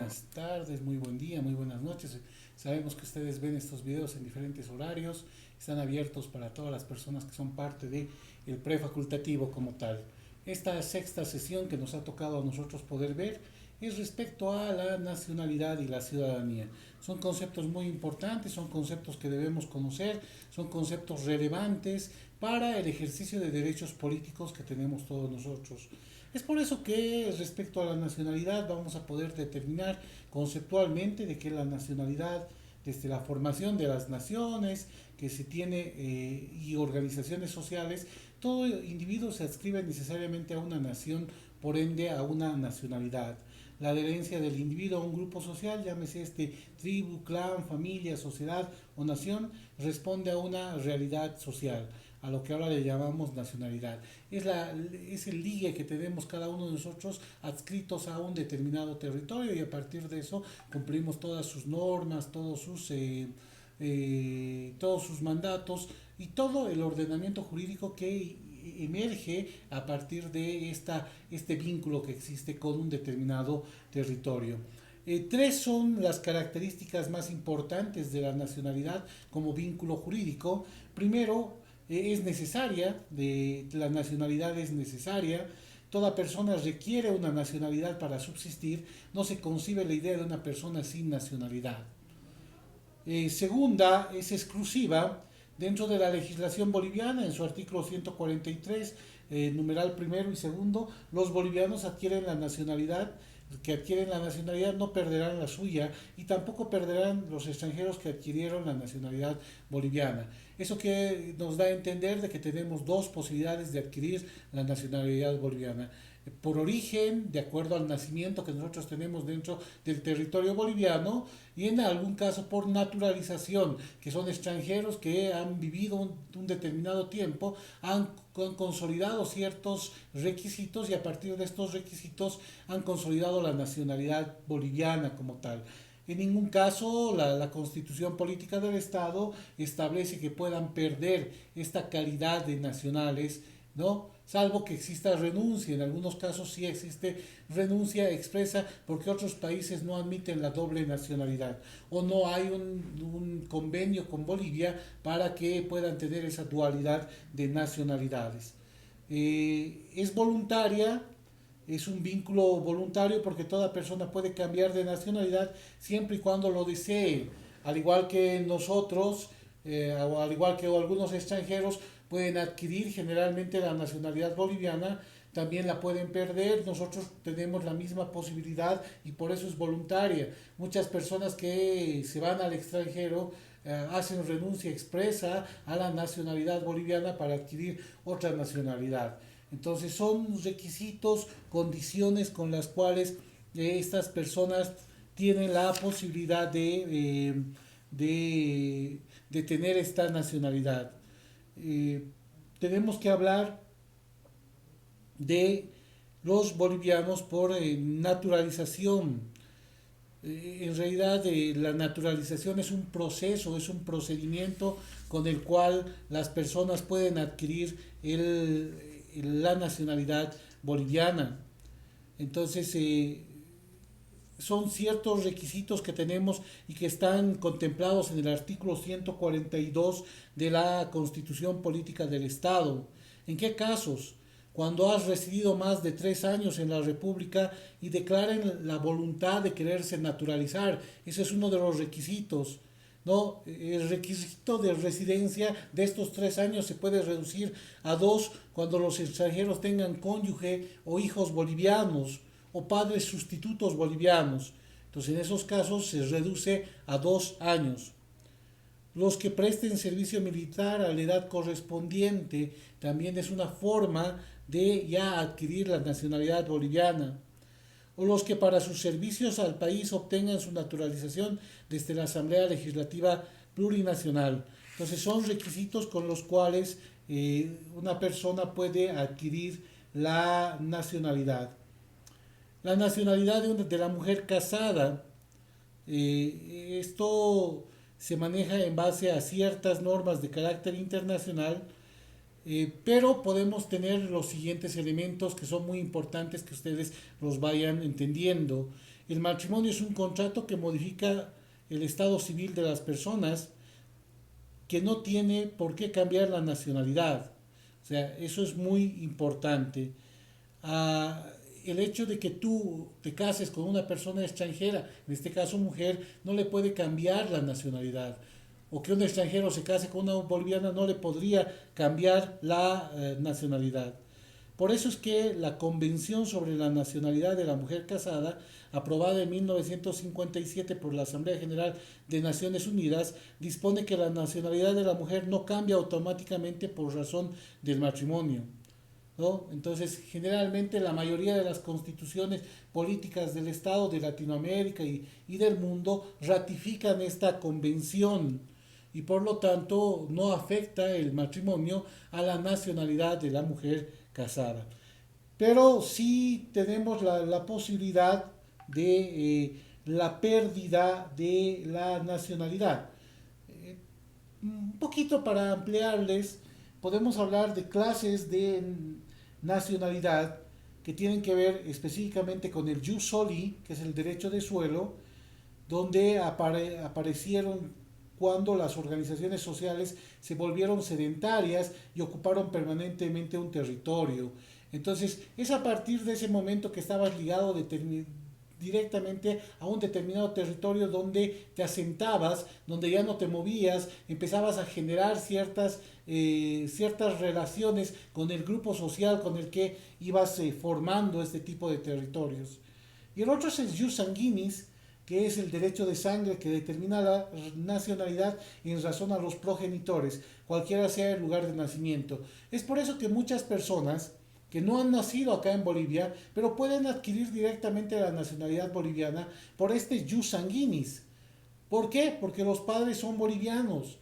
buenas tardes, muy buen día, muy buenas noches. Sabemos que ustedes ven estos videos en diferentes horarios, están abiertos para todas las personas que son parte de el prefacultativo como tal. Esta sexta sesión que nos ha tocado a nosotros poder ver es respecto a la nacionalidad y la ciudadanía. Son conceptos muy importantes, son conceptos que debemos conocer, son conceptos relevantes para el ejercicio de derechos políticos que tenemos todos nosotros. Es por eso que respecto a la nacionalidad vamos a poder determinar conceptualmente de que la nacionalidad, desde la formación de las naciones que se tiene y organizaciones sociales, todo individuo se adscribe necesariamente a una nación, por ende a una nacionalidad. La adherencia del individuo a un grupo social, llámese tribu, clan, familia, sociedad o nación, responde a una realidad social, a lo que ahora le llamamos nacionalidad. Es el ligue que tenemos cada uno de nosotros adscritos a un determinado territorio y a partir de eso cumplimos todas sus normas, todos sus mandatos y todo el ordenamiento jurídico que emerge a partir de este vínculo que existe con un determinado territorio. Tres son las características más importantes de la nacionalidad como vínculo jurídico. Primero, es necesaria, la nacionalidad es necesaria. Toda persona requiere una nacionalidad para subsistir. No se concibe la idea de una persona sin nacionalidad. Segunda, es exclusiva. Dentro de la legislación boliviana, en su artículo 143, numeral primero y segundo, los bolivianos adquieren la nacionalidad, que adquieren la nacionalidad no perderán la suya y tampoco perderán los extranjeros que adquirieron la nacionalidad boliviana. Eso que nos da a entender de que tenemos dos posibilidades de adquirir la nacionalidad boliviana. Por origen, de acuerdo al nacimiento que nosotros tenemos dentro del territorio boliviano, y en algún caso por naturalización, que son extranjeros que han vivido un determinado tiempo, han consolidado ciertos requisitos y a partir de estos requisitos han consolidado la nacionalidad boliviana como tal. En ningún caso la constitución política del Estado establece que puedan perder esta calidad de nacionales, ¿no? Salvo que exista renuncia. En algunos casos sí existe renuncia expresa porque otros países no admiten la doble nacionalidad o no hay un convenio con Bolivia para que puedan tener esa dualidad de nacionalidades. Es voluntaria, es un vínculo voluntario porque toda persona puede cambiar de nacionalidad siempre y cuando lo desee, al igual que nosotros, o al igual que algunos extranjeros pueden adquirir generalmente la nacionalidad boliviana, también la pueden perder, nosotros tenemos la misma posibilidad y por eso es voluntaria. Muchas personas que se van al extranjero hacen renuncia expresa a la nacionalidad boliviana para adquirir otra nacionalidad. Entonces son requisitos, condiciones con las cuales estas personas tienen la posibilidad de tener esta nacionalidad. Tenemos que hablar de los bolivianos por naturalización. En realidad la naturalización es un proceso, es un procedimiento con el cual las personas pueden adquirir la nacionalidad boliviana. Entonces, son ciertos requisitos que tenemos y que están contemplados en el artículo 142 de la Constitución Política del Estado. ¿En qué casos? Cuando has residido más de 3 años en la República y declaren la voluntad de quererse naturalizar. Ese es uno de los requisitos. ¿No? El requisito de residencia de estos 3 años se puede reducir a 2 cuando los extranjeros tengan cónyuge o hijos bolivianos o padres sustitutos bolivianos. Entonces en esos casos se reduce a 2 años. Los que presten servicio militar a la edad correspondiente también es una forma de ya adquirir la nacionalidad boliviana. O los que para sus servicios al país obtengan su naturalización desde la Asamblea Legislativa Plurinacional. Entonces son requisitos con los cuales una persona puede adquirir la nacionalidad. La nacionalidad de la mujer casada, esto se maneja en base a ciertas normas de carácter internacional, pero podemos tener los siguientes elementos que son muy importantes que ustedes los vayan entendiendo. El matrimonio es un contrato que modifica el estado civil de las personas, que no tiene por qué cambiar la nacionalidad. O sea, eso es muy importante. Ah, el hecho de que tú te cases con una persona extranjera, en este caso mujer, no le puede cambiar la nacionalidad. O que un extranjero se case con una boliviana no le podría cambiar la nacionalidad. Por eso es que la Convención sobre la Nacionalidad de la Mujer Casada, aprobada en 1957 por la Asamblea General de Naciones Unidas, dispone que la nacionalidad de la mujer no cambia automáticamente por razón del matrimonio, ¿no? Entonces, generalmente la mayoría de las constituciones políticas del Estado de Latinoamérica y del mundo ratifican esta convención y por lo tanto no afecta el matrimonio a la nacionalidad de la mujer casada. Pero sí tenemos la posibilidad de la pérdida de la nacionalidad. Un poquito para ampliarles, podemos hablar de clases de nacionalidad que tienen que ver específicamente con el jus soli, que es el derecho de suelo, donde aparecieron cuando las organizaciones sociales se volvieron sedentarias y ocuparon permanentemente un territorio. Entonces, es a partir de ese momento que estabas ligado directamente a un determinado territorio donde te asentabas, donde ya no te movías, empezabas a generar ciertas relaciones con el grupo social con el que ibas formando este tipo de territorios. Y el otro es el jus sanguinis, que es el derecho de sangre que determina la nacionalidad en razón a los progenitores, cualquiera sea el lugar de nacimiento. Es por eso que muchas personas que no han nacido acá en Bolivia, pero pueden adquirir directamente la nacionalidad boliviana por este jus sanguinis. ¿Por qué? Porque los padres son bolivianos,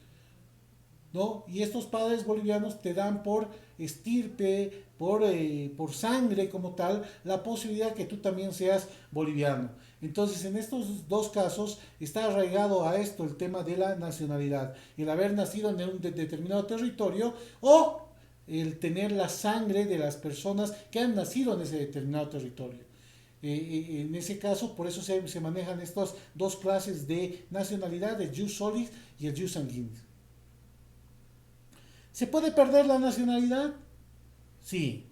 ¿no? Y estos padres bolivianos te dan por estirpe, por sangre como tal, la posibilidad que tú también seas boliviano. Entonces, en estos dos casos está arraigado a esto el tema de la nacionalidad, el haber nacido en un determinado territorio o el tener la sangre de las personas que han nacido en ese determinado territorio. En ese caso, por eso se manejan estas dos clases de nacionalidad, el jus solis y el jus sanguinis. ¿Se puede perder la nacionalidad? Sí.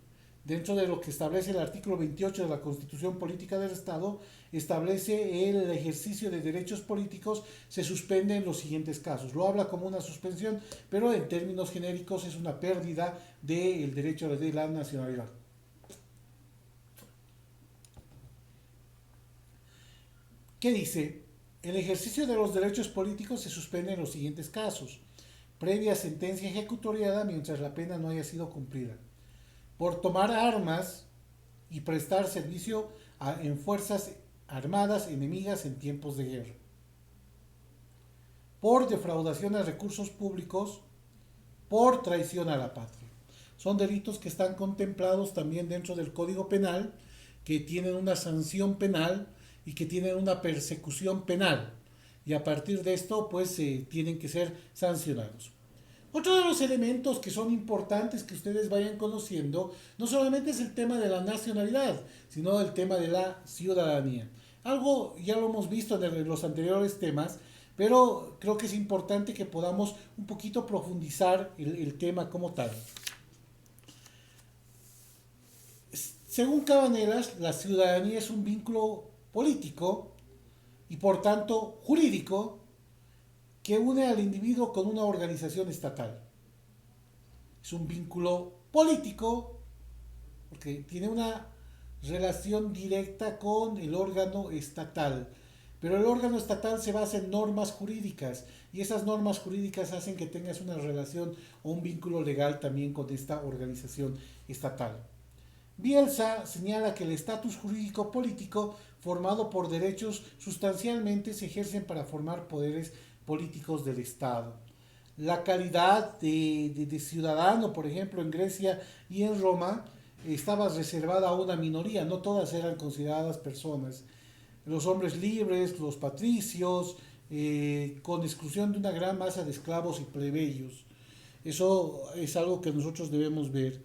Dentro de lo que establece el artículo 28 de la Constitución Política del Estado, establece el ejercicio de derechos políticos se suspende en los siguientes casos. Lo habla como una suspensión, pero en términos genéricos es una pérdida del derecho de la nacionalidad. ¿Qué dice? El ejercicio de los derechos políticos se suspende en los siguientes casos: previa sentencia ejecutoriada mientras la pena no haya sido cumplida; por tomar armas y prestar servicio en fuerzas armadas enemigas en tiempos de guerra; por defraudación a recursos públicos; por traición a la patria. Son delitos que están contemplados también dentro del Código Penal, que tienen una sanción penal y que tienen una persecución penal. Y a partir de esto, pues, tienen que ser sancionados. Otro de los elementos que son importantes que ustedes vayan conociendo, no solamente es el tema de la nacionalidad, sino el tema de la ciudadanía. Algo ya lo hemos visto en los anteriores temas, pero creo que es importante que podamos un poquito profundizar el tema como tal. Según Cabanelas, la ciudadanía es un vínculo político y por tanto jurídico que une al individuo con una organización estatal. Es un vínculo político porque tiene una relación directa con el órgano estatal. Pero el órgano estatal se basa en normas jurídicas y esas normas jurídicas hacen que tengas una relación o un vínculo legal también con esta organización estatal. Bielsa señala que el estatus jurídico político formado por derechos sustancialmente se ejercen para formar poderes políticos del Estado. La calidad de ciudadano, por ejemplo, en Grecia y en Roma, estaba reservada a una minoría, no todas eran consideradas personas. Los hombres libres, los patricios, con exclusión de una gran masa de esclavos y plebeyos. Eso es algo que nosotros debemos ver.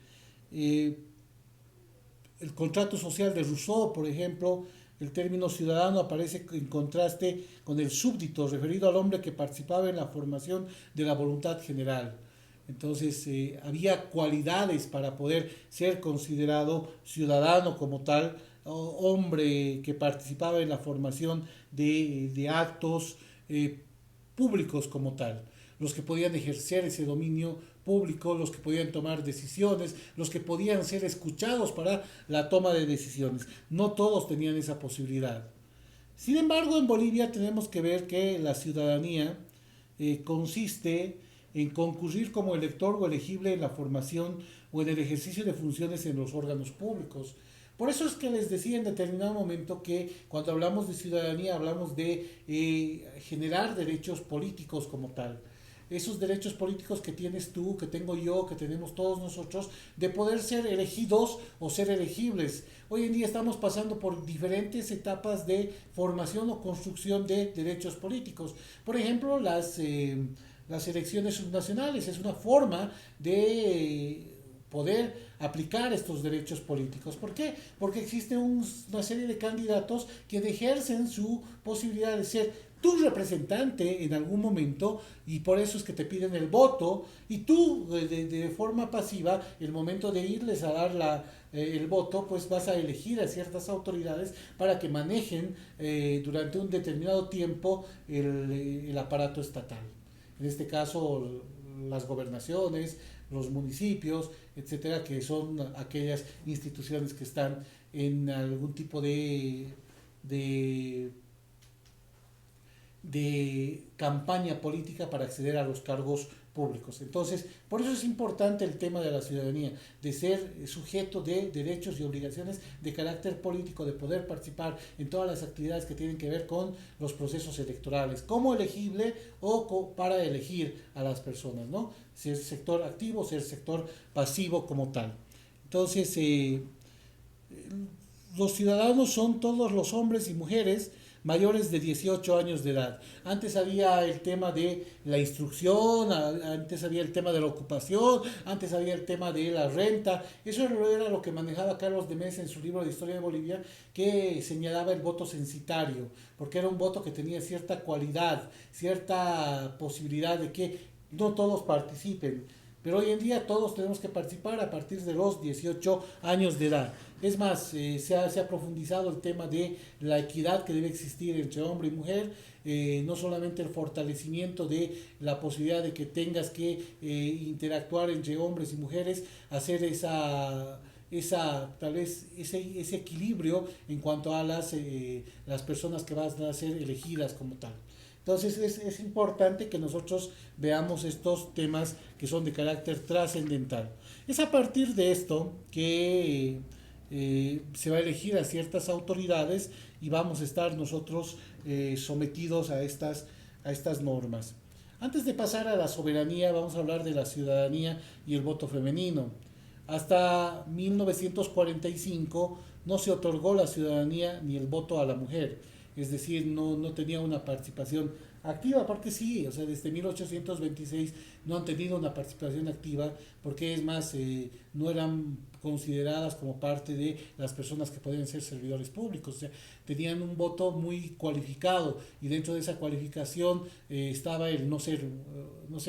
El contrato social de Rousseau, por ejemplo, El término ciudadano aparece en contraste con el súbdito, referido al hombre que participaba en la formación de la voluntad general. Entonces había cualidades para poder ser considerado ciudadano como tal, hombre que participaba en la formación de actos públicos como tal, los que podían ejercer ese dominio público, los que podían tomar decisiones, los que podían ser escuchados para la toma de decisiones. No todos tenían esa posibilidad. Sin embargo, en Bolivia tenemos que ver que la ciudadanía consiste en concurrir como elector o elegible en la formación o en el ejercicio de funciones en los órganos públicos. Por eso es que les decía en determinado momento que cuando hablamos de ciudadanía hablamos de generar derechos políticos como tal. Esos derechos políticos que tienes tú, que tengo yo, que tenemos todos nosotros, de poder ser elegidos o ser elegibles. Hoy en día estamos pasando por diferentes etapas de formación o construcción de derechos políticos. Por ejemplo, las elecciones subnacionales es una forma de poder aplicar estos derechos políticos. ¿Por qué? Porque existe una serie de candidatos que ejercen su posibilidad de ser tu representante en algún momento, y por eso es que te piden el voto, y tú de forma pasiva, el momento de irles a dar el voto, pues vas a elegir a ciertas autoridades para que manejen durante un determinado tiempo el aparato estatal. En este caso, las gobernaciones, los municipios, etcétera, que son aquellas instituciones que están en algún tipo de campaña política para acceder a los cargos públicos. Entonces, por eso es importante el tema de la ciudadanía, de ser sujeto de derechos y obligaciones de carácter político, de poder participar en todas las actividades que tienen que ver con los procesos electorales, como elegible o para elegir a las personas, ¿no? Ser sector activo, ser sector pasivo como tal. Entonces, los ciudadanos son todos los hombres y mujeres mayores de 18 años de edad. Antes había el tema de la instrucción, antes había el tema de la ocupación, antes había el tema de la renta. Eso era lo que manejaba Carlos de Mesa en su libro de Historia de Bolivia, que señalaba el voto censitario, porque era un voto que tenía cierta cualidad, cierta posibilidad de que no todos participen. Pero hoy en día todos tenemos que participar a partir de los 18 años de edad. Es más, se ha profundizado el tema de la equidad que debe existir entre hombre y mujer, no solamente el fortalecimiento de la posibilidad de que tengas que interactuar entre hombres y mujeres, hacer tal vez ese equilibrio en cuanto a las personas que van a ser elegidas como tal. Entonces es importante que nosotros veamos estos temas que son de carácter trascendental. Es a partir de esto que se va a elegir a ciertas autoridades y vamos a estar nosotros sometidos a estas normas. Antes de pasar a la soberanía, vamos a hablar de la ciudadanía y el voto femenino. Hasta 1945 no se otorgó la ciudadanía ni el voto a la mujer, es decir, no tenía una participación activa, porque sí, o sea, desde 1826 no han tenido una participación activa, porque es más, no eran consideradas como parte de las personas que podían ser servidores públicos, o sea, tenían un voto muy cualificado, y dentro de esa cualificación estaba el no ser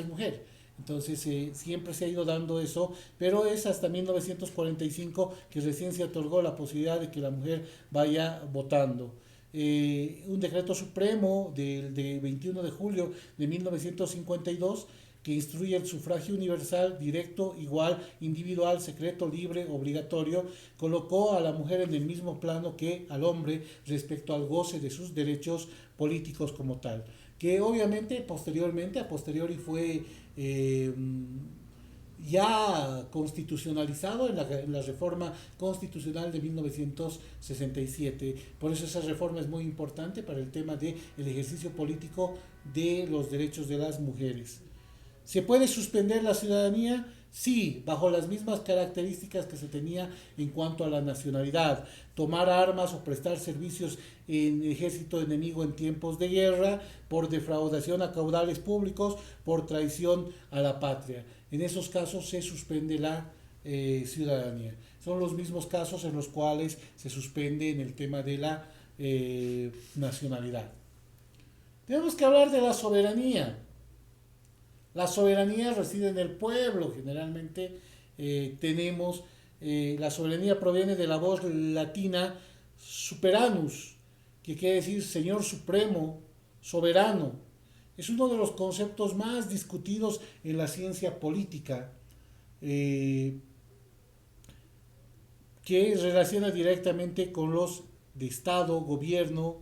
mujer. Entonces siempre se ha ido dando eso, pero es hasta 1945 que recién se otorgó la posibilidad de que la mujer vaya votando. Un decreto supremo de 21 de julio de 1952 que instruye el sufragio universal, directo, igual, individual, secreto, libre, obligatorio, colocó a la mujer en el mismo plano que al hombre respecto al goce de sus derechos políticos como tal, que obviamente posteriormente, a posteriori fue ya constitucionalizado en la reforma constitucional de 1967. Por eso esa reforma es muy importante para el tema del ejercicio político de los derechos de las mujeres. ¿Se puede suspender la ciudadanía? Sí, bajo las mismas características que se tenía en cuanto a la nacionalidad. Tomar armas o prestar servicios en ejército enemigo en tiempos de guerra, por defraudación a caudales públicos, por traición a la patria. En esos casos se suspende la ciudadanía. Son los mismos casos en los cuales se suspende en el tema de la nacionalidad. Tenemos que hablar de la soberanía. La soberanía reside en el pueblo. Generalmente tenemos, la soberanía proviene de la voz latina superanus, que quiere decir Señor Supremo, soberano. Es uno de los conceptos más discutidos en la ciencia política, que relaciona directamente con los de Estado, gobierno,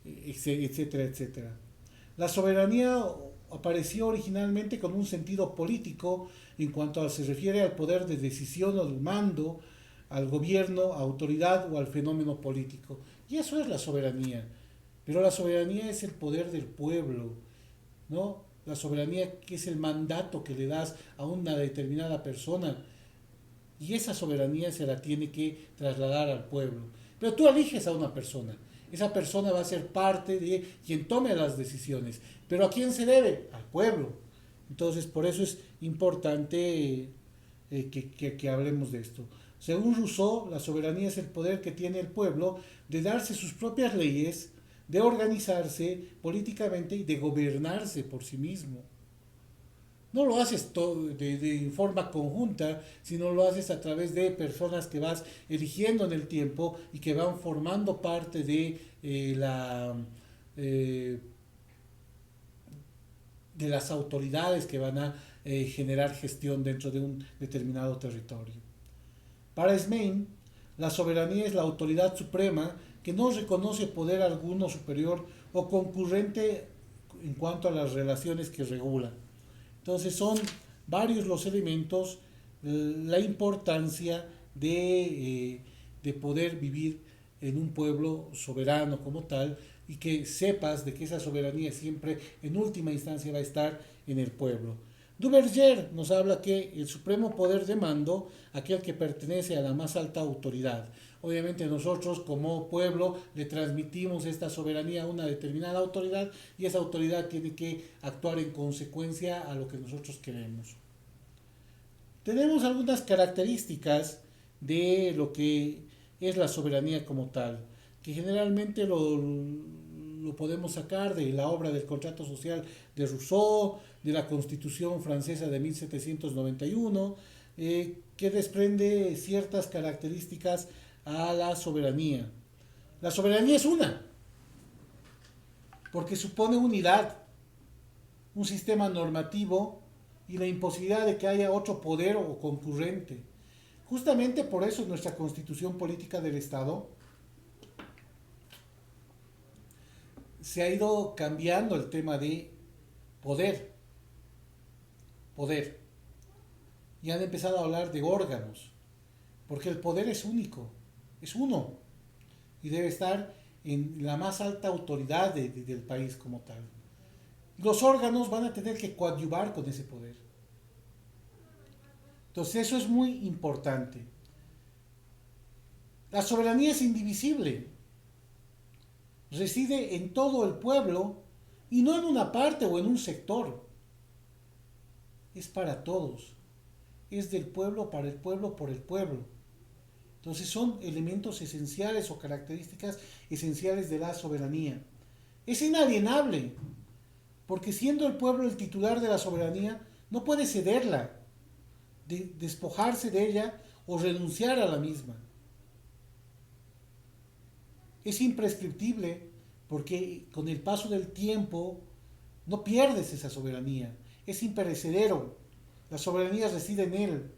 etcétera, etcétera. La soberanía apareció originalmente con un sentido político en cuanto se refiere al poder de decisión o del mando, al gobierno, a autoridad o al fenómeno político. Y eso es la soberanía. Pero la soberanía es el poder del pueblo, ¿no? La soberanía que es el mandato que le das a una determinada persona, y esa soberanía se la tiene que trasladar al pueblo. Pero tú eliges a una persona. Esa persona va a ser parte de quien tome las decisiones. ¿Pero a quién se debe? Al pueblo. Entonces, por eso es importante que hablemos de esto. Según Rousseau, la soberanía es el poder que tiene el pueblo de darse sus propias leyes, de organizarse políticamente y de gobernarse por sí mismo. No lo haces de forma conjunta, sino lo haces a través de personas que vas eligiendo en el tiempo y que van formando parte eh, de las autoridades que van a generar gestión dentro de un determinado territorio. Para Smain, la soberanía es la autoridad suprema que no reconoce poder alguno superior o concurrente en cuanto a las relaciones que regula. Entonces son varios los elementos, la importancia de poder vivir en un pueblo soberano como tal, y que sepas de que esa soberanía siempre en última instancia va a estar en el pueblo. Duverger nos habla que el supremo poder de mando, aquel que pertenece a la más alta autoridad. Obviamente nosotros como pueblo le transmitimos esta soberanía a una determinada autoridad, y esa autoridad tiene que actuar en consecuencia a lo que nosotros queremos. Tenemos algunas características de lo que es la soberanía como tal, que generalmente lo podemos sacar de la obra del contrato social de Rousseau, de la Constitución francesa de 1791, que desprende ciertas características a la soberanía. La soberanía es una, porque supone unidad, un sistema normativo y la imposibilidad de que haya otro poder o concurrente. Justamente por eso en nuestra Constitución Política del Estado se ha ido cambiando el tema de poder, poder. Y han empezado a hablar de órganos, porque el poder es único, es uno, y debe estar en la más alta autoridad del país como tal. Los órganos van a tener que coadyuvar con ese poder. Entonces eso es muy importante. La soberanía es indivisible, reside en todo el pueblo y no en una parte o en un sector. Es para todos, es del pueblo, para el pueblo, por el pueblo. Entonces son elementos esenciales o características esenciales de la soberanía. Es inalienable, porque siendo el pueblo el titular de la soberanía, no puede cederla, despojarse de ella o renunciar a la misma. Es imprescriptible, porque con el paso del tiempo no pierdes esa soberanía. Es imperecedero. La soberanía reside en él.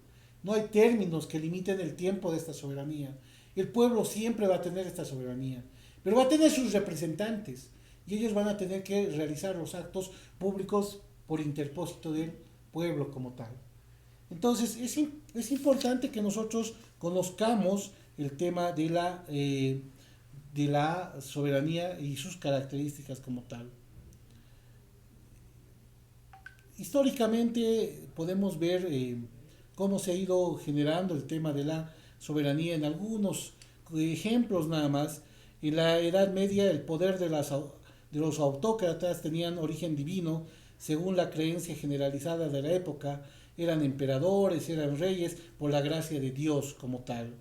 No hay términos que limiten el tiempo de esta soberanía. El pueblo siempre va a tener esta soberanía, pero va a tener sus representantes, y ellos van a tener que realizar los actos públicos por interpósito del pueblo como tal. Entonces es importante que nosotros conozcamos el tema de la soberanía y sus características como tal. Históricamente podemos ver cómo se ha ido generando el tema de la soberanía en algunos ejemplos nada más. En la Edad Media el poder de los autócratas tenían origen divino, según la creencia generalizada de la época. Eran emperadores, eran reyes por la gracia de Dios como tal.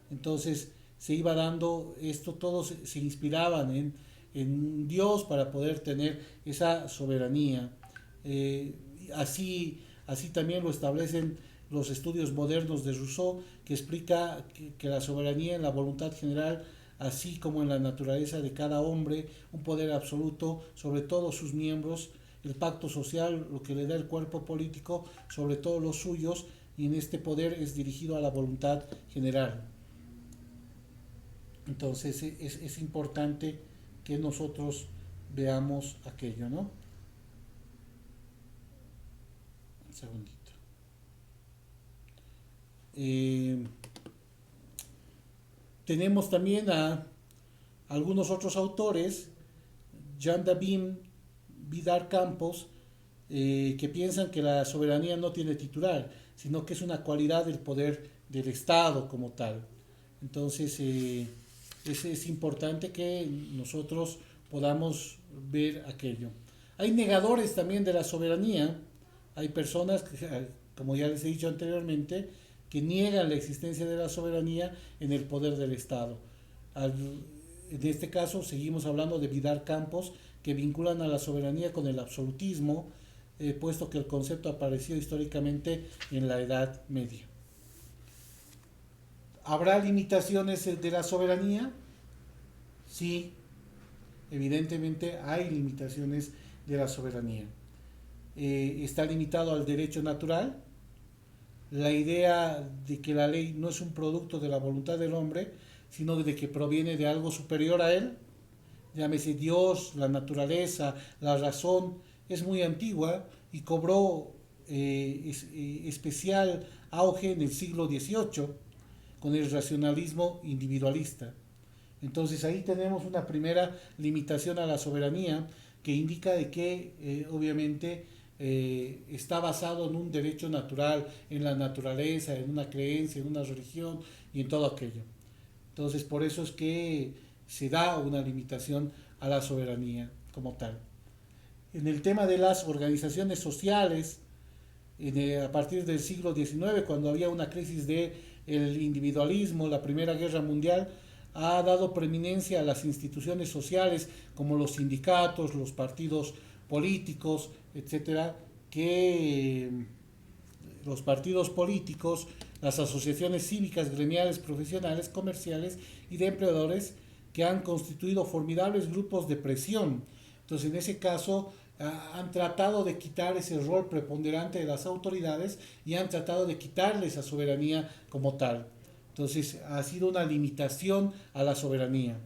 Entonces se iba dando esto, todos se inspiraban en Dios para poder tener esa soberanía. Eh, así también lo establecen los estudios modernos de Rousseau, que explica que la soberanía en la voluntad general, así como en la naturaleza de cada hombre, un poder absoluto sobre todos sus miembros, el pacto social, lo que le da el cuerpo político sobre todos los suyos, y en este poder es dirigido a la voluntad general. Entonces es importante que nosotros veamos aquello, ¿no? Un segundito. Eh, Tenemos también a algunos otros autores, Jean David, Vidar Campos, que piensan que la soberanía no tiene titular, sino que es una cualidad del poder del Estado como tal. Entonces, es importante que nosotros podamos ver aquello. Hay negadores también de la soberanía, hay personas, como ya les he dicho anteriormente, que niegan la existencia de la soberanía en el poder del Estado. Al, en este caso, seguimos hablando de Vidar Campos, que vinculan a la soberanía con el absolutismo, puesto que el concepto apareció históricamente en la Edad Media. ¿Habrá limitaciones de la soberanía? Sí, evidentemente hay limitaciones de la soberanía. Está limitado al derecho natural, la idea de que la ley no es un producto de la voluntad del hombre, sino de que proviene de algo superior a él, llámese Dios, la naturaleza, la razón, es muy antigua y cobró especial auge en el siglo XVIII con el racionalismo individualista. Entonces ahí tenemos una primera limitación a la soberanía que indica de que obviamente está basado en un derecho natural, en la naturaleza, en una creencia, en una religión y en todo aquello. Entonces por eso es que se da una limitación a la soberanía como tal. En el tema de las organizaciones sociales, a partir del siglo XIX, cuando había una crisis del individualismo, la Primera Guerra Mundial, ha dado preeminencia a las instituciones sociales como los sindicatos, los partidos políticos, etcétera, que los partidos políticos, las asociaciones cívicas, gremiales, profesionales, comerciales y de empleadores que han constituido formidables grupos de presión. Entonces, en ese caso, han tratado de quitar ese rol preponderante de las autoridades y han tratado de quitarle esa soberanía como tal. Entonces, ha sido una limitación a la soberanía.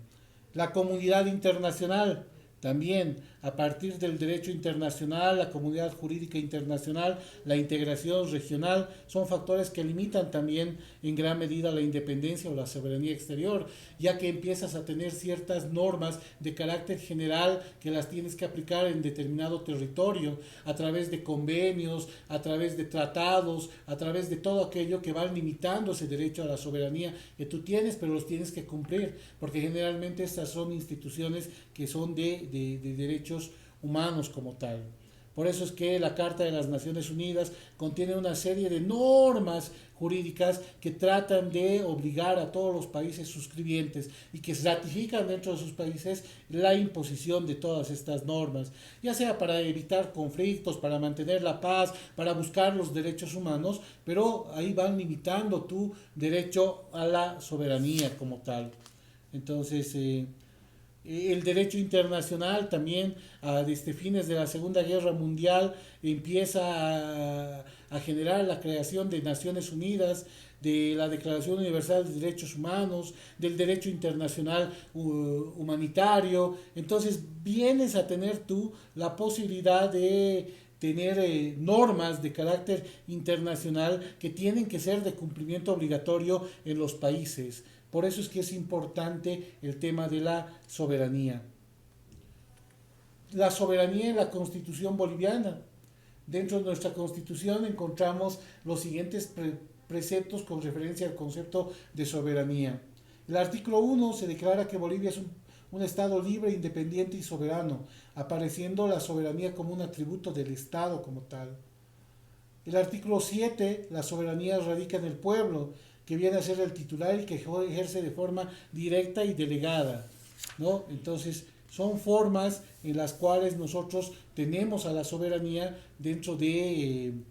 La comunidad internacional, también a partir del derecho internacional, la comunidad jurídica internacional, la integración regional, son factores que limitan también en gran medida la independencia o la soberanía exterior, ya que empiezas a tener ciertas normas de carácter general que las tienes que aplicar en determinado territorio, a través de convenios, a través de tratados, a través de todo aquello que van limitando ese derecho a la soberanía que tú tienes, pero los tienes que cumplir, porque generalmente estas son instituciones que son de derechos humanos como tal. Por eso es que la Carta de las Naciones Unidas contiene una serie de normas jurídicas que tratan de obligar a todos los países suscribientes y que ratifican dentro de sus países la imposición de todas estas normas, ya sea para evitar conflictos, para mantener la paz, para buscar los derechos humanos, pero ahí van limitando tu derecho a la soberanía como tal. Entonces, el derecho internacional también, desde fines de la Segunda Guerra Mundial, empieza a generar la creación de Naciones Unidas, de la Declaración Universal de Derechos Humanos, del derecho internacional humanitario. Entonces vienes a tener tú la posibilidad de tener normas de carácter internacional que tienen que ser de cumplimiento obligatorio en los países. Por eso es que es importante el tema de la soberanía. La soberanía en la Constitución boliviana. Dentro de nuestra Constitución encontramos los siguientes preceptos con referencia al concepto de soberanía. El artículo 1 se declara que Bolivia es un Estado libre, independiente y soberano, apareciendo la soberanía como un atributo del Estado como tal. El artículo 7, la soberanía radica en el pueblo, que viene a ser el titular y que ejerce de forma directa y delegada, ¿no? Entonces, son formas en las cuales nosotros tenemos a la soberanía dentro del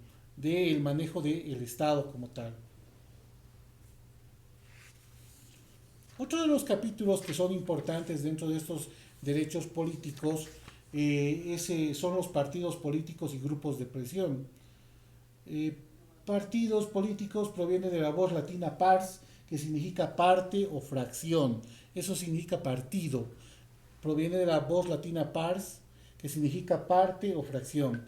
manejo del Estado como tal. Otro de los capítulos que son importantes dentro de estos derechos políticos son los partidos políticos y grupos de presión. Eh, Partidos políticos proviene de la voz latina pars, que significa parte o fracción. Eso significa partido. Proviene de la voz latina pars, que significa parte o fracción.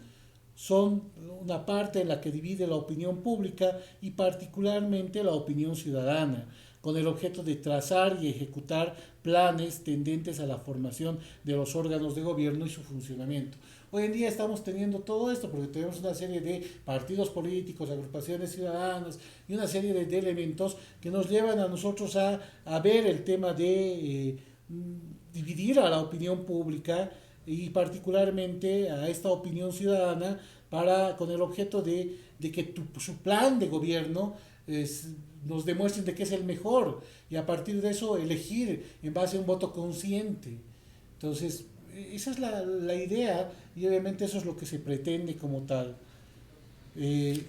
Son una parte en la que divide la opinión pública y particularmente la opinión ciudadana, con el objeto de trazar y ejecutar planes tendentes a la formación de los órganos de gobierno y su funcionamiento. Hoy en día estamos teniendo todo esto porque tenemos una serie de partidos políticos, agrupaciones ciudadanas y una serie de elementos que nos llevan a nosotros a ver el tema de dividir a la opinión pública y particularmente a esta opinión ciudadana con el objeto de que su plan de gobierno nos demuestren de que es el mejor y a partir de eso elegir en base a un voto consciente. Entonces, esa es la idea y obviamente eso es lo que se pretende como tal. Eh,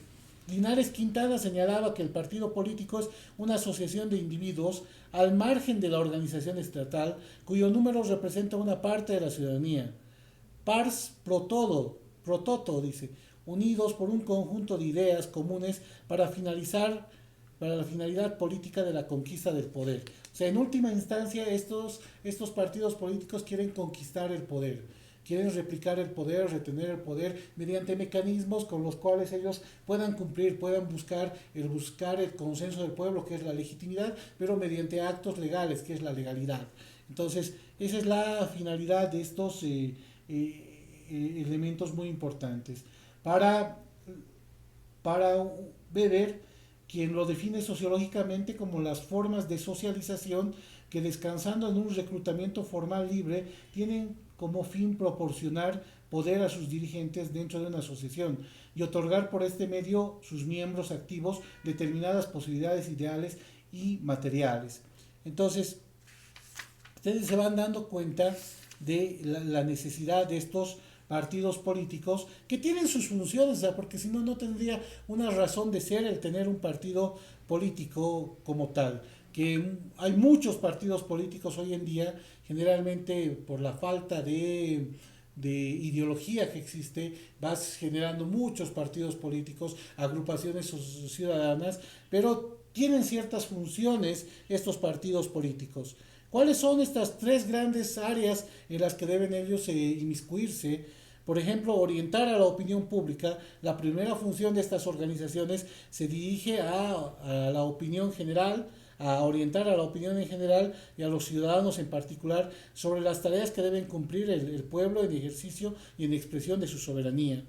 Linares Quintana señalaba que el partido político es una asociación de individuos al margen de la organización estatal cuyo número representa una parte de la ciudadanía. Pars pro toto, dice, unidos por un conjunto de ideas comunes para la finalidad política de la conquista del poder. O sea, en última instancia, estos partidos políticos quieren conquistar el poder, quieren replicar el poder, retener el poder mediante mecanismos con los cuales ellos puedan cumplir, puedan buscar el consenso del pueblo, que es la legitimidad, pero mediante actos legales, que es la legalidad. Entonces, esa es la finalidad de estos elementos muy importantes. Para, para Weber, quien lo define sociológicamente como las formas de socialización que descansando en un reclutamiento formal libre tienen como fin proporcionar poder a sus dirigentes dentro de una asociación y otorgar por este medio sus miembros activos determinadas posibilidades ideales y materiales. Entonces, ustedes se van dando cuenta de la necesidad de estos partidos políticos que tienen sus funciones, porque si no, no tendría una razón de ser el tener un partido político como tal. Que hay muchos partidos políticos hoy en día, generalmente por la falta de ideología que existe, vas generando muchos partidos políticos, agrupaciones ciudadanas, pero tienen ciertas funciones estos partidos políticos. ¿Cuáles son estas tres grandes áreas en las que deben ellos inmiscuirse? Por ejemplo, orientar a la opinión pública. La primera función de estas organizaciones se dirige a la opinión general, a orientar a la opinión en general y a los ciudadanos en particular sobre las tareas que deben cumplir el pueblo en ejercicio y en expresión de su soberanía.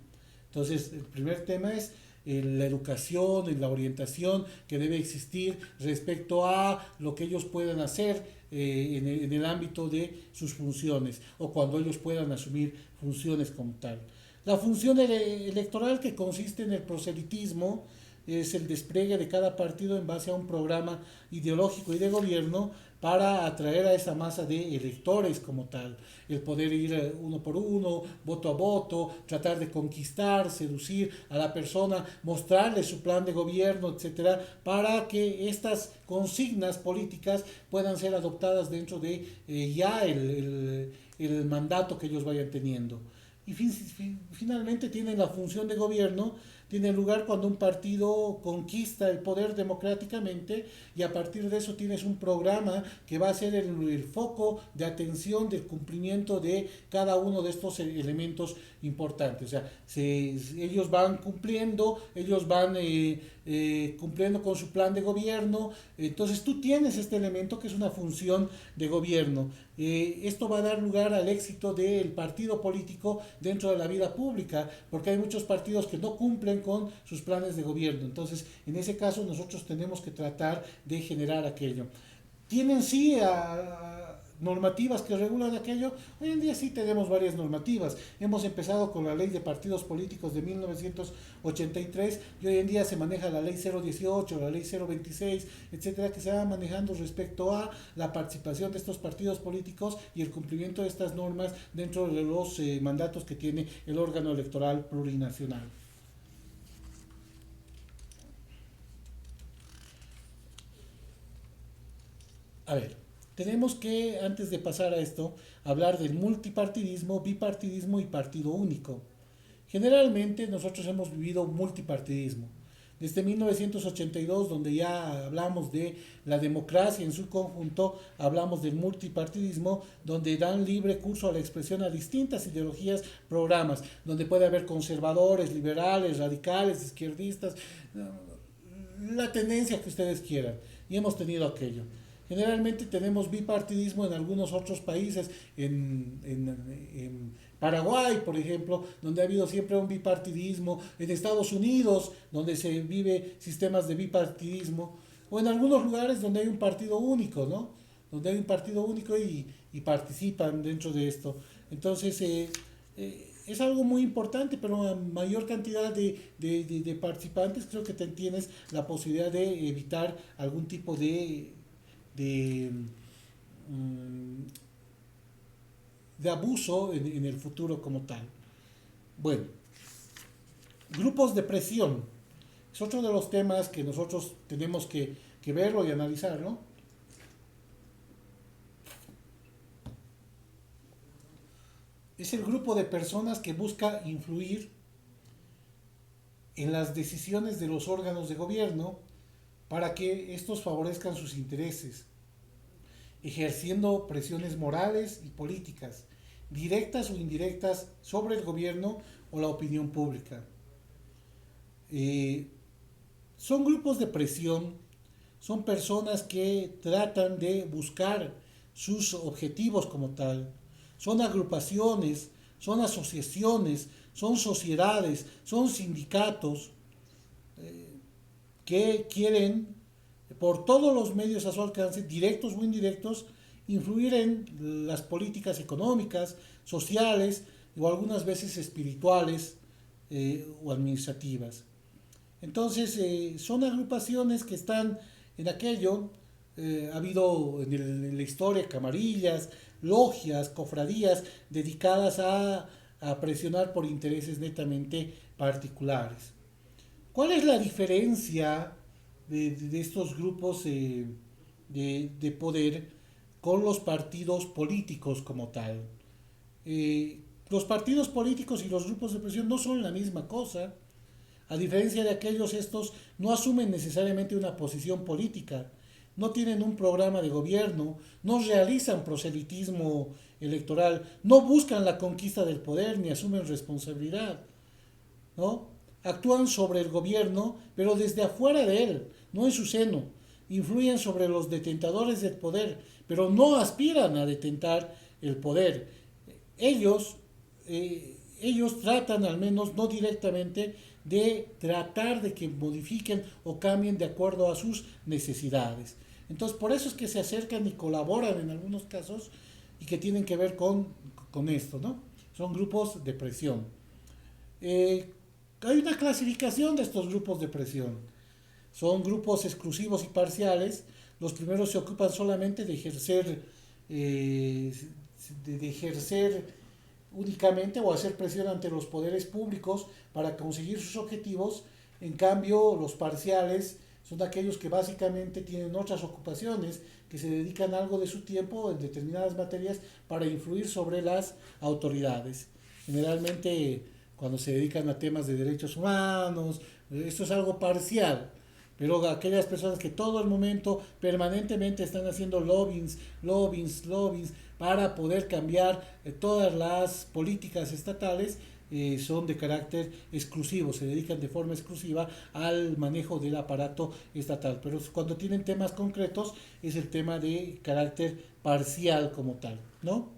Entonces, el primer tema es la educación, la orientación que debe existir respecto a lo que ellos puedan hacer en el ámbito de sus funciones o cuando ellos puedan asumir funciones como tal. La función electoral, que consiste en el proselitismo, es el despliegue de cada partido en base a un programa ideológico y de gobierno para atraer a esa masa de electores como tal. El poder ir uno por uno, voto a voto, tratar de conquistar, seducir a la persona, mostrarle su plan de gobierno, etcétera, para que estas consignas políticas puedan ser adoptadas dentro de ya el mandato que ellos vayan teniendo. Y finalmente tienen la función de gobierno, tiene lugar cuando un partido conquista el poder democráticamente y a partir de eso tienes un programa que va a ser el foco de atención del cumplimiento de cada uno de estos elementos importantes. O sea, ellos van cumpliendo, ellos van cumpliendo con su plan de gobierno, entonces tú tienes este elemento que es una función de gobierno. Esto va a dar lugar al éxito del partido político dentro de la vida pública, porque hay muchos partidos que no cumplen con sus planes de gobierno. Entonces, en ese caso, nosotros tenemos que tratar de generar aquello. Tienen sí normativas que regulan aquello. Hoy en día sí tenemos varias normativas. Hemos empezado con la ley de partidos políticos de 1983 y hoy en día se maneja la ley 018, la ley 026, etcétera, que se va manejando respecto a la participación de estos partidos políticos y el cumplimiento de estas normas dentro de los mandatos que tiene el órgano electoral plurinacional. A ver, tenemos que, antes de pasar a esto, hablar del multipartidismo, bipartidismo y partido único. Generalmente nosotros hemos vivido multipartidismo. Desde 1982, donde ya hablamos de la democracia en su conjunto, hablamos del multipartidismo, donde dan libre curso a la expresión a distintas ideologías, programas, donde puede haber conservadores, liberales, radicales, izquierdistas, la tendencia que ustedes quieran. Y hemos tenido aquello. Generalmente tenemos bipartidismo en algunos otros países, en Paraguay, por ejemplo, donde ha habido siempre un bipartidismo, en Estados Unidos, donde se vive sistemas de bipartidismo, o en algunos lugares donde hay un partido único, ¿no? Donde hay un partido único y participan dentro de esto. Entonces, es algo muy importante, pero a mayor cantidad de participantes creo que tienes la posibilidad de evitar algún tipo de, mm, de abuso en el futuro como tal. Bueno, grupos de presión. Es otro de los temas que nosotros tenemos que verlo y analizarlo. Es el grupo de personas que busca influir en las decisiones de los órganos de gobierno para que estos favorezcan sus intereses, ejerciendo presiones morales y políticas, directas o indirectas, sobre el gobierno o la opinión pública. Eh, Son grupos de presión, son personas que tratan de buscar sus objetivos como tal, son agrupaciones, son asociaciones, son sociedades, son sindicatos que quieren, por todos los medios a su alcance, directos o indirectos, influir en las políticas económicas, sociales o algunas veces espirituales o administrativas. Entonces, son agrupaciones que están en aquello. Ha habido en la historia camarillas, logias, cofradías dedicadas a presionar por intereses netamente particulares. ¿Cuál es la diferencia de estos grupos de poder con los partidos políticos como tal? Los partidos políticos y los grupos de presión no son la misma cosa. A diferencia de aquellos, estos no asumen necesariamente una posición política, no tienen un programa de gobierno, no realizan proselitismo electoral, no buscan la conquista del poder ni asumen responsabilidad, ¿no? Actúan sobre el gobierno, pero desde afuera de él, no en su seno. Influyen sobre los detentadores del poder, pero no aspiran a detentar el poder. Ellos, ellos tratan, al menos no directamente, de tratar de que modifiquen o cambien de acuerdo a sus necesidades. Entonces, por eso es que se acercan y colaboran en algunos casos y que tienen que ver con esto, ¿no? Son grupos de presión. Eh, Hay una clasificación de estos grupos de presión. Son grupos exclusivos y parciales. Los primeros se ocupan solamente eh, de ejercer únicamente o hacer presión ante los poderes públicos para conseguir sus objetivos. En cambio, los parciales son aquellos que básicamente tienen otras ocupaciones, que se dedican algo de su tiempo en determinadas materias para influir sobre las autoridades. Generalmente, cuando se dedican a temas de derechos humanos, esto es algo parcial. Pero aquellas personas que todo el momento, permanentemente están haciendo lobbyings, para poder cambiar todas las políticas estatales, son de carácter exclusivo, se dedican de forma exclusiva al manejo del aparato estatal. Pero cuando tienen temas concretos, es el tema de carácter parcial como tal, ¿no?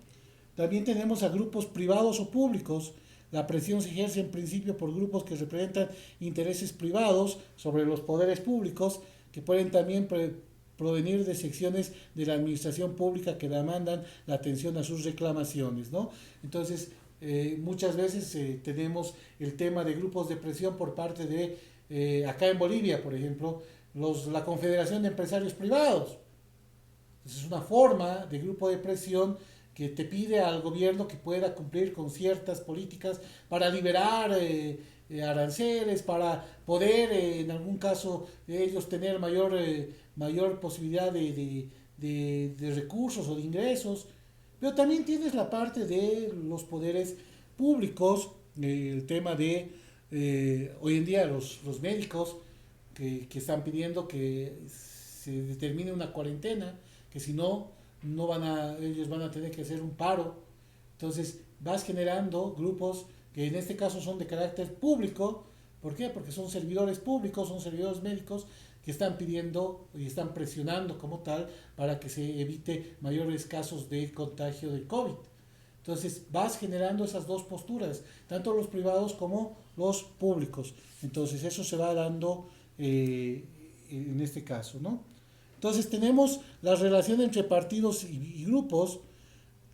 También tenemos a grupos privados o públicos. La presión se ejerce en principio por grupos que representan intereses privados sobre los poderes públicos, que pueden también provenir de secciones de la administración pública que demandan la atención a sus reclamaciones, ¿no? Entonces, muchas veces tenemos el tema de grupos de presión por parte de, acá en Bolivia, por ejemplo, la Confederación de Empresarios Privados. Es una forma de grupo de presión que te pide al gobierno que pueda cumplir con ciertas políticas para liberar aranceles, para poder en algún caso ellos tener mayor posibilidad de recursos o de ingresos. Pero también tienes la parte de los poderes públicos, el tema de hoy en día los médicos que están pidiendo que se determine una cuarentena, que si no, ellos van a tener que hacer un paro. Entonces vas generando grupos que en este caso son de carácter público. ¿Por qué? Porque son servidores públicos, son servidores médicos que están pidiendo y están presionando como tal para que se evite mayores casos de contagio de COVID. Entonces vas generando esas dos posturas, tanto los privados como los públicos. Entonces eso se va dando en este caso, ¿no? Entonces tenemos la relación entre partidos y grupos,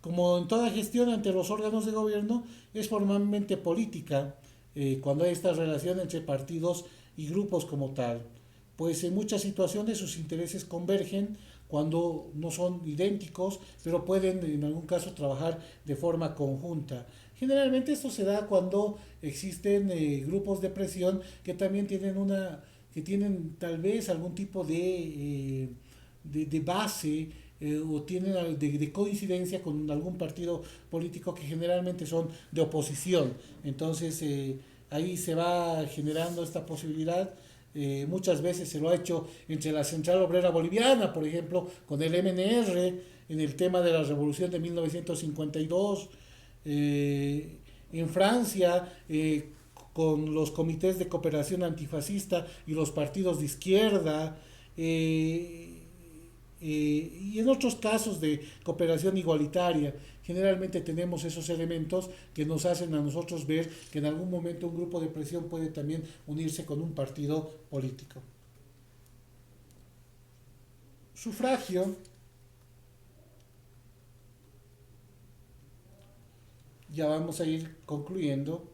como en toda gestión ante los órganos de gobierno, es formalmente política, cuando hay esta relación entre partidos y grupos como tal. Pues en muchas situaciones sus intereses convergen cuando no son idénticos, pero pueden en algún caso trabajar de forma conjunta. Generalmente esto se da cuando existen grupos de presión que también que tienen tal vez algún tipo de base o tienen de coincidencia con algún partido político que generalmente son de oposición. Entonces ahí se va generando esta posibilidad. Muchas veces se lo ha hecho entre la Central Obrera Boliviana, por ejemplo, con el MNR, en el tema de la Revolución de 1952, en Francia, con los comités de cooperación antifascista y los partidos de izquierda, y en otros casos de cooperación igualitaria. Generalmente tenemos esos elementos que nos hacen a nosotros ver que en algún momento un grupo de presión puede también unirse con un partido político. Sufragio, ya vamos a ir concluyendo.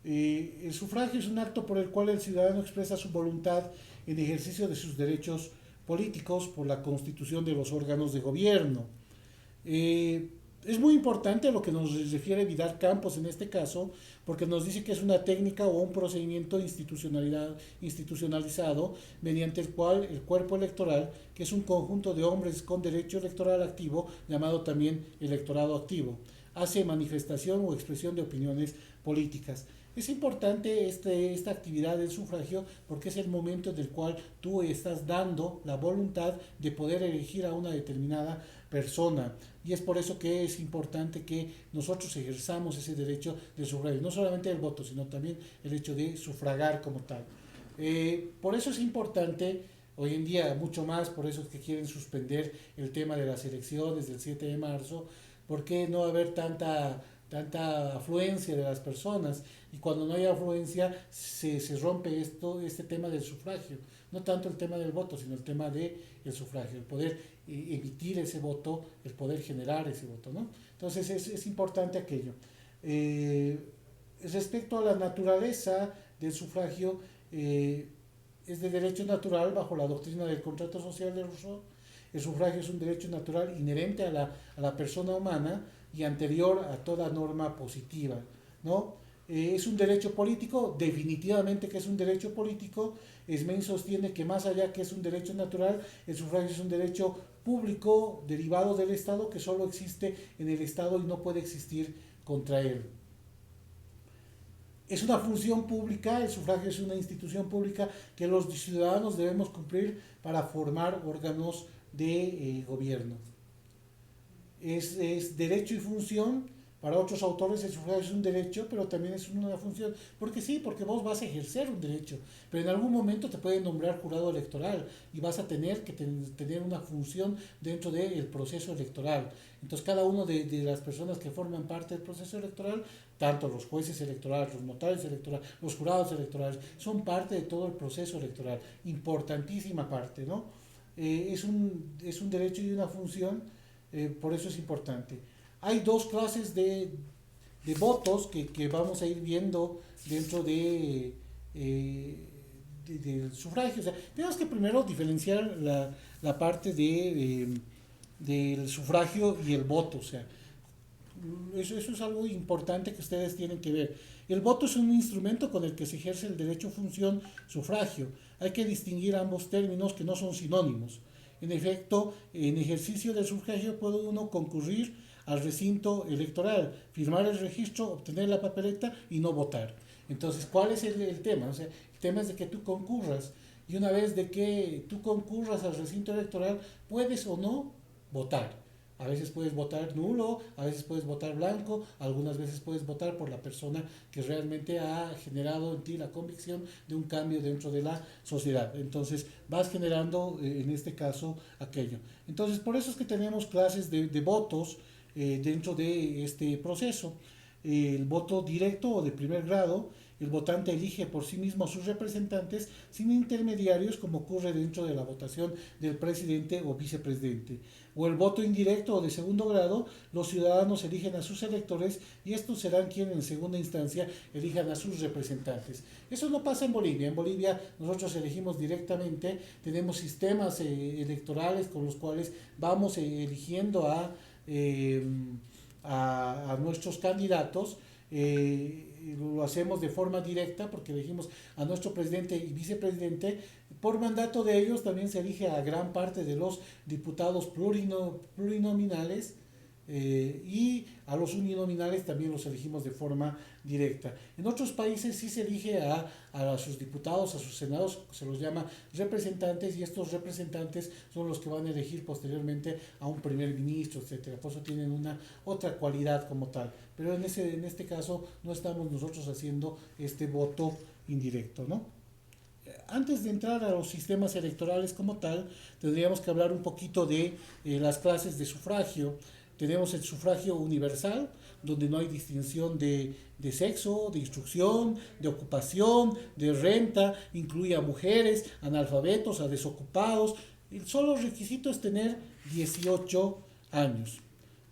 El sufragio es un acto por el cual el ciudadano expresa su voluntad en ejercicio de sus derechos políticos por la constitución de los órganos de gobierno. Es muy importante lo que nos refiere Vidal Campos en este caso, porque nos dice que es una técnica o un procedimiento institucionalizado mediante el cual el cuerpo electoral, que es un conjunto de hombres con derecho electoral activo, llamado también electorado activo, hace manifestación o expresión de opiniones políticas. Es importante esta actividad del sufragio porque es el momento en el cual tú estás dando la voluntad de poder elegir a una determinada persona. Y es por eso que es importante que nosotros ejerzamos ese derecho de sufragio. No solamente el voto, sino también el hecho de sufragar como tal. Por eso es importante, hoy en día mucho más, por eso es que quieren suspender el tema de las elecciones del 7 de marzo, porque no va a haber tanta afluencia de las personas, y cuando no hay afluencia se rompe este tema del sufragio, no tanto el tema del voto, sino el tema del sufragio, el poder emitir ese voto, el poder generar ese voto, ¿no? Entonces es importante aquello. Respecto a la naturaleza del sufragio, es de derecho natural bajo la doctrina del contrato social de Rousseau. El sufragio es un derecho natural inherente a la persona humana y anterior a toda norma positiva, ¿no? Es un derecho político, definitivamente que es un derecho político. Smain sostiene que más allá que es un derecho natural, el sufragio es un derecho público derivado del Estado que solo existe en el Estado y no puede existir contra él. Es una función pública, el sufragio es una institución pública que los ciudadanos debemos cumplir para formar órganos de gobierno. Es derecho y función. Para otros autores el sufragio es un derecho, pero también es una función. Porque sí, porque vos vas a ejercer un derecho, pero en algún momento te pueden nombrar jurado electoral y vas a tener que tener una función dentro del proceso electoral. Entonces cada uno de las personas que forman parte del proceso electoral, tanto los jueces electorales, los notarios electorales, los jurados electorales, son parte de todo el proceso electoral. Importantísima parte, ¿no? es un derecho y una función, por eso es importante. Hay dos clases de votos que vamos a ir viendo dentro del sufragio. O sea, tenemos que primero diferenciar la parte del sufragio y el voto. O sea, eso es algo importante que ustedes tienen que ver. El voto es un instrumento con el que se ejerce el derecho, función, sufragio. Hay que distinguir ambos términos que no son sinónimos. En efecto, en ejercicio del sufragio puede uno concurrir al recinto electoral, firmar el registro, obtener la papeleta y no votar. Entonces, ¿cuál es el tema? O sea, el tema es de que tú concurras, y una vez de que tú concurras al recinto electoral, puedes o no votar. A veces puedes votar nulo, a veces puedes votar blanco, algunas veces puedes votar por la persona que realmente ha generado en ti la convicción de un cambio dentro de la sociedad. Entonces vas generando en este caso aquello. Entonces por eso es que tenemos clases de votos dentro de este proceso. El voto directo o de primer grado, el votante elige por sí mismo a sus representantes sin intermediarios, como ocurre dentro de la votación del presidente o vicepresidente. O el voto indirecto o de segundo grado, los ciudadanos eligen a sus electores y estos serán quienes en segunda instancia elijan a sus representantes. Eso no pasa en Bolivia. En Bolivia nosotros elegimos directamente, tenemos sistemas electorales con los cuales vamos eligiendo eh, a nuestros candidatos. Lo hacemos de forma directa porque elegimos a nuestro presidente y vicepresidente. Por mandato de ellos también se elige a gran parte de los diputados plurinominales, y a los uninominales también los elegimos de forma directa. En otros países sí se elige a sus diputados, a sus senados, se los llama representantes, y estos representantes son los que van a elegir posteriormente a un primer ministro, etcétera. Por eso tienen una otra cualidad como tal. Pero en este caso no estamos nosotros haciendo este voto indirecto, ¿no? Antes de entrar a los sistemas electorales como tal, tendríamos que hablar un poquito de las clases de sufragio. Tenemos el sufragio universal, donde no hay distinción de sexo, de instrucción, de ocupación, de renta, incluye a mujeres, analfabetos, a desocupados. El solo requisito es tener 18 años.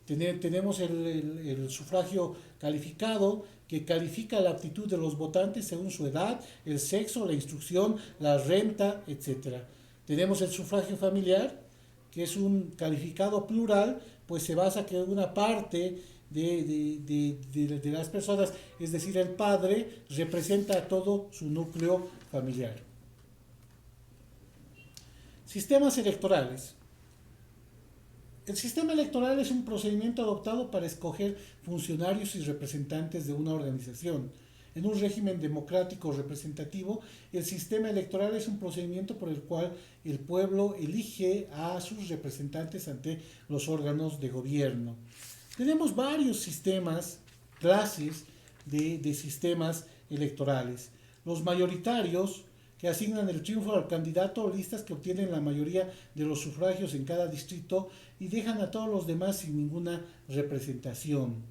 Tenemos el sufragio calificado, que califica la aptitud de los votantes según su edad, el sexo, la instrucción, la renta, etcétera. Tenemos el sufragio familiar, que es un calificado plural, pues se basa que una parte de las personas, es decir, el padre, representa a todo su núcleo familiar. Sistemas electorales. El sistema electoral es un procedimiento adoptado para escoger funcionarios y representantes de una organización. En un régimen democrático representativo, el sistema electoral es un procedimiento por el cual el pueblo elige a sus representantes ante los órganos de gobierno. Tenemos varios sistemas, clases de sistemas electorales. Los mayoritarios, que asignan el triunfo al candidato o listas que obtienen la mayoría de los sufragios en cada distrito y dejan a todos los demás sin ninguna representación.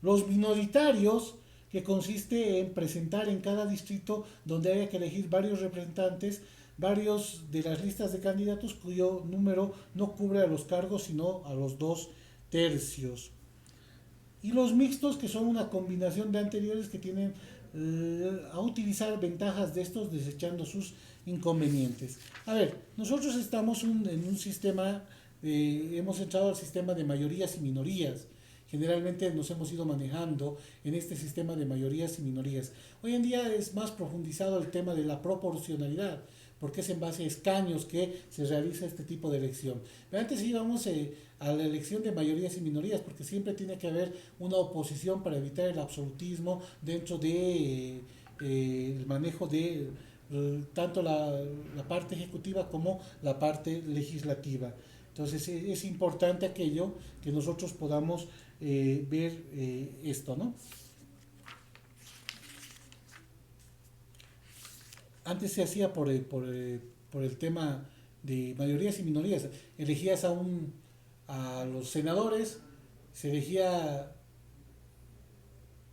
Los minoritarios, que consiste en presentar en cada distrito donde haya que elegir varios representantes, varios de las listas de candidatos cuyo número no cubre a los cargos sino a los 2/3. Y los mixtos, que son una combinación de anteriores que tienen a utilizar ventajas de estos desechando sus inconvenientes. A ver, nosotros estamos en un sistema, hemos entrado al sistema de mayorías y minorías. Generalmente nos hemos ido manejando en este sistema de mayorías y minorías. Hoy en día es más profundizado el tema de la proporcionalidad, porque es en base a escaños que se realiza este tipo de elección. Pero antes íbamos a la elección de mayorías y minorías, porque siempre tiene que haber una oposición para evitar el absolutismo dentro de el manejo de tanto la parte ejecutiva como la parte legislativa. Entonces es importante aquello que nosotros podamos ver esto, ¿no? Antes se hacía por el tema de mayorías y minorías. Elegías a los senadores, se elegía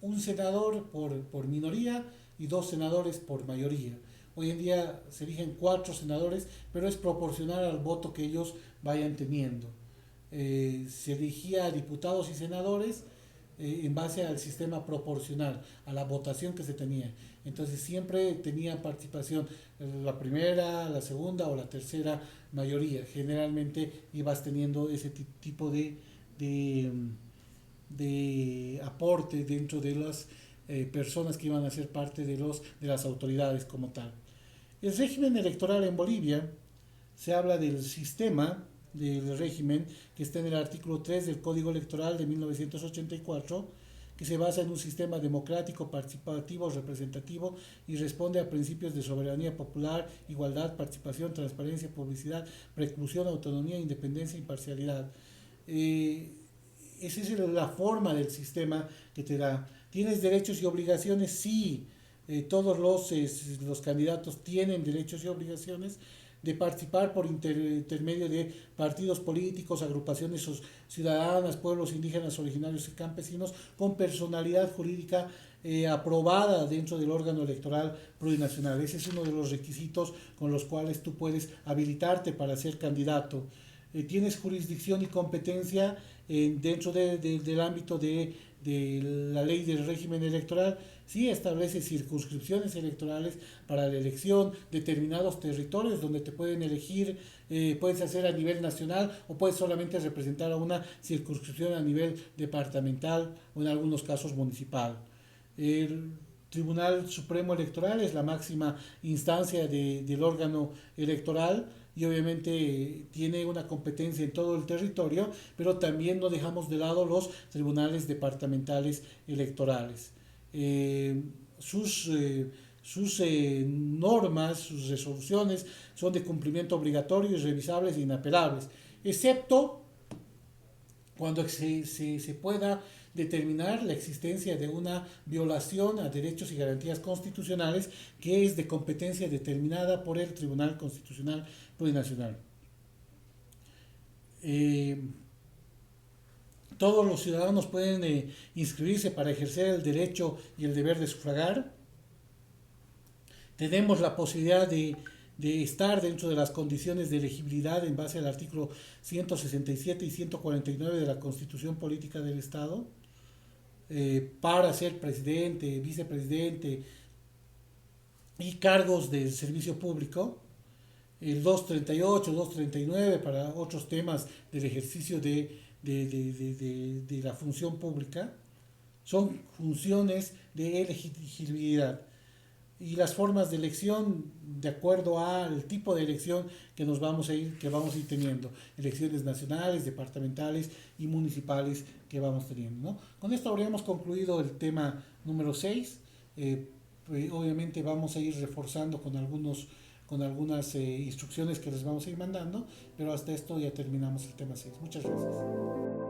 un senador por minoría y dos senadores por mayoría. Hoy en día se eligen 4 senadores, pero es proporcional al voto que ellos vayan teniendo. Se elegía a diputados y senadores en base al sistema proporcional, a la votación que se tenía. Entonces siempre tenían participación la primera, la segunda o la tercera mayoría. Generalmente ibas teniendo ese tipo de, de aporte dentro de las personas que iban a ser parte de las autoridades como tal. El régimen electoral en Bolivia, se habla del sistema del régimen que está en el artículo 3 del Código Electoral de 1984, que se basa en un sistema democrático, participativo, representativo y responde a principios de soberanía popular, igualdad, participación, transparencia, publicidad, preclusión, autonomía, independencia e imparcialidad. Eh, Esa es la forma del sistema que te da. ¿Tienes derechos y obligaciones? Sí. Todos los candidatos tienen derechos y obligaciones de participar por intermedio de partidos políticos, agrupaciones ciudadanas, pueblos indígenas, originarios y campesinos, con personalidad jurídica aprobada dentro del órgano electoral plurinacional. Ese es uno de los requisitos con los cuales tú puedes habilitarte para ser candidato. Tienes jurisdicción y competencia dentro del ámbito de la ley del régimen electoral. Sí establece circunscripciones electorales para la elección, determinados territorios donde te pueden elegir, puedes hacer a nivel nacional o puedes solamente representar a una circunscripción a nivel departamental o en algunos casos municipal. El Tribunal Supremo Electoral es la máxima instancia del órgano electoral y obviamente tiene una competencia en todo el territorio, pero también no dejamos de lado los tribunales departamentales electorales. Eh, sus normas, sus resoluciones son de cumplimiento obligatorio y revisables e inapelables, excepto cuando se pueda determinar la existencia de una violación a derechos y garantías constitucionales que es de competencia determinada por el Tribunal Constitucional Plurinacional. Eh, Todos los ciudadanos pueden inscribirse para ejercer el derecho y el deber de sufragar. Tenemos la posibilidad de estar dentro de las condiciones de elegibilidad en base al artículo 167 y 149 de la Constitución Política del Estado para ser presidente, vicepresidente y cargos del servicio público. El 238, 239 para otros temas del ejercicio de la función pública. Son funciones de elegibilidad y las formas de elección de acuerdo al tipo de elección que vamos a ir teniendo, elecciones nacionales, departamentales y municipales que vamos teniendo, ¿no? Con esto habríamos concluido el tema número 6. Obviamente vamos a ir reforzando con algunas instrucciones que les vamos a ir mandando, pero hasta esto ya terminamos el tema 6. Muchas gracias.